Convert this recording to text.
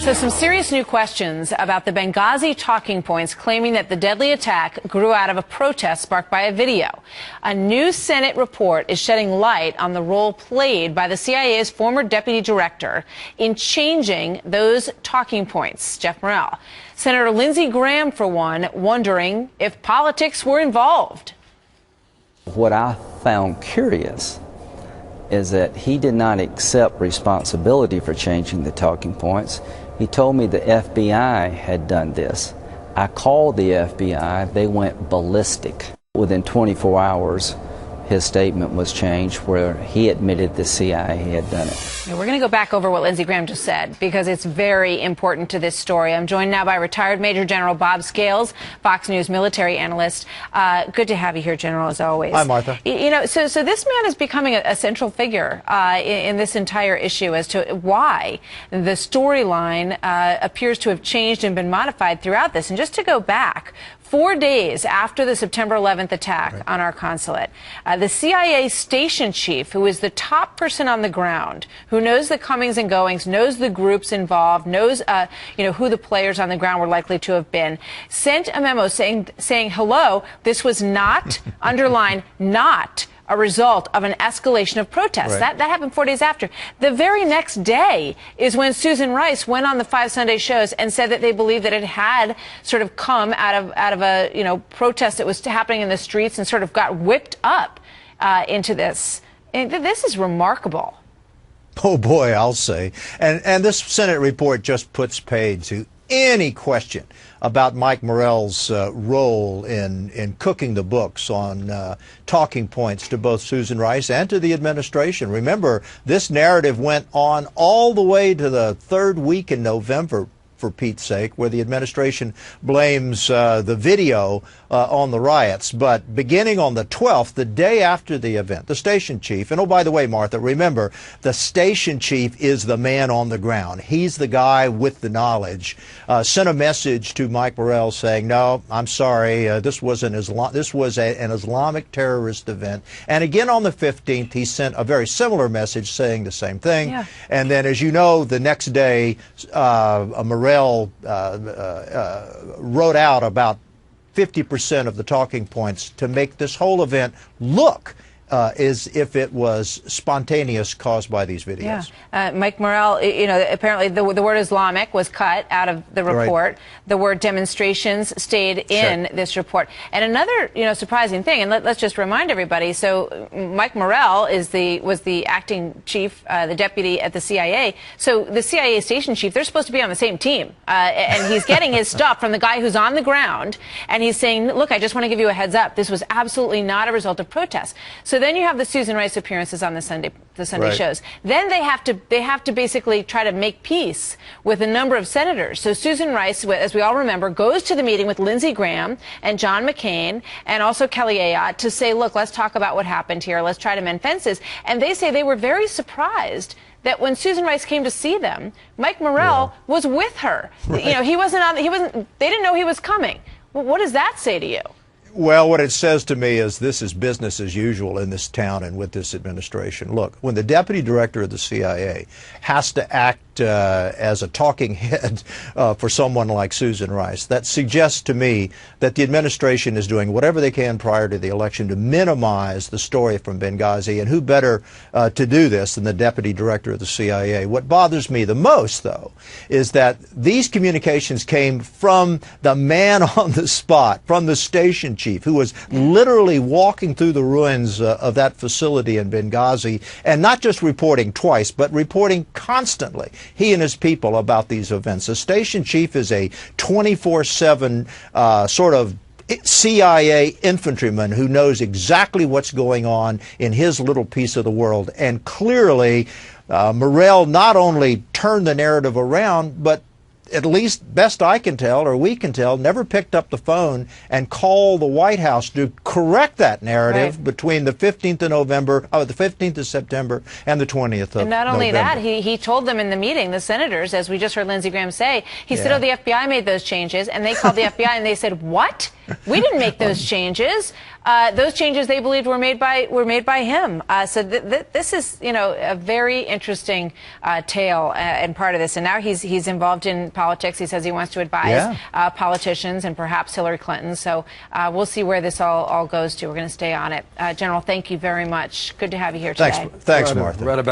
So some serious new questions about the Benghazi talking points claiming that the deadly attack grew out of a protest sparked by a video. A new Senate report is shedding light on the role played by the CIA's former deputy director in changing those talking points. Jeff Morrell. Senator Lindsey Graham, for one, wondering if politics were involved. What I found curious is that he did not accept responsibility for changing the talking points. He told me the FBI had done this. I called the FBI. They went ballistic. Within 24 hours, his statement was changed where he admitted the CIA had done it. We're going to go back over what Lindsey Graham just said because it's very important to this story. I'm joined now by retired Major General Bob Scales, Fox News military analyst. Good to have you here, General, as always. Hi, Martha. You know, so this man is becoming a central figure in this entire issue as to why the storyline appears to have changed and been modified throughout this. And just to go back, 4 days after the September 11th attack on our consulate, the CIA station chief, who is the top person on the ground, who knows the comings and goings, knows the groups involved, knows who the players on the ground were likely to have been, sent a memo saying, hello, this was not, underline, not a result of an escalation of protests. Right. That happened 4 days after. The very next day is when Susan Rice went on the 5 Sunday shows and said that they believed that it had sort of come out of a protest that was happening in the streets and sort of got whipped up into this. And this is remarkable. Oh boy, I'll say. And this Senate report just puts paid to any question about Mike Morell's role in cooking the books on talking points to both Susan Rice and to the administration. Remember, this narrative went on all the way to the third week in November, for Pete's sake, where the administration blames the video on the riots. But beginning on the 12th, the day after the event, the station chief, and oh, by the way, Martha, remember, the station chief is the man on the ground. He's the guy with the knowledge. Sent a message to Mike Morell saying, no, I'm sorry, this was an Islamic terrorist event. And again on the 15th, he sent a very similar message saying the same thing. Yeah. And then, as you know, the next day, Morell wrote out about 50% of the talking points to make this whole event look as if it was spontaneous, caused by these videos. Yeah. Mike Morell, apparently the word Islamic was cut out of the report. Right. The word demonstrations stayed in this report. And another, surprising thing, and let's just remind everybody, so Mike Morell was the acting chief, the deputy at the CIA. So the CIA station chief, they're supposed to be on the same team. And he's getting his stuff from the guy who's on the ground, and he's saying, look, I just want to give you a heads up. This was absolutely not a result of protests. So then you have the Susan Rice appearances on the Sunday right. shows. Then they have to basically try to make peace with a number of senators. So Susan Rice, as we all remember, goes to the meeting with Lindsey Graham and John McCain and also Kelly Ayotte to say, look, let's talk about what happened here. Let's try to mend fences. And they say they were very surprised that when Susan Rice came to see them, Mike Morell was with her. Right. He wasn't. They didn't know he was coming. Well, what does that say to you? Well, what it says to me is this is business as usual in this town and with this administration. Look, when the deputy director of the CIA has to act as a talking head for someone like Susan Rice, that suggests to me that the administration is doing whatever they can prior to the election to minimize the story from Benghazi, and who better to do this than the deputy director of the CIA. What bothers me the most, though, is that these communications came from the man on the spot, from the station chief, who was literally walking through the ruins of that facility in Benghazi, and not just reporting twice, but reporting constantly, he and his people, about these events. The station chief is a 24/7 sort of CIA infantryman who knows exactly what's going on in his little piece of the world. And clearly, Morell not only turned the narrative around, but at least best I can tell, or we can tell, never picked up the phone and called the White House to correct that narrative between the 15th of November, the 15th of September and the 20th of November. And not only that, he told them in the meeting, the senators, as we just heard Lindsey Graham say, he said, oh, the FBI made those changes, and they called the FBI and they said, what? We didn't make those changes. those changes they believed were made by him. So this is, you know, a very interesting tale and part of this. And now he's involved in politics. He says he wants to advise politicians and perhaps Hillary Clinton. So we'll see where this all goes to. We're going to stay on it. General, thank you very much. Good to have you here today. Thanks, Martha.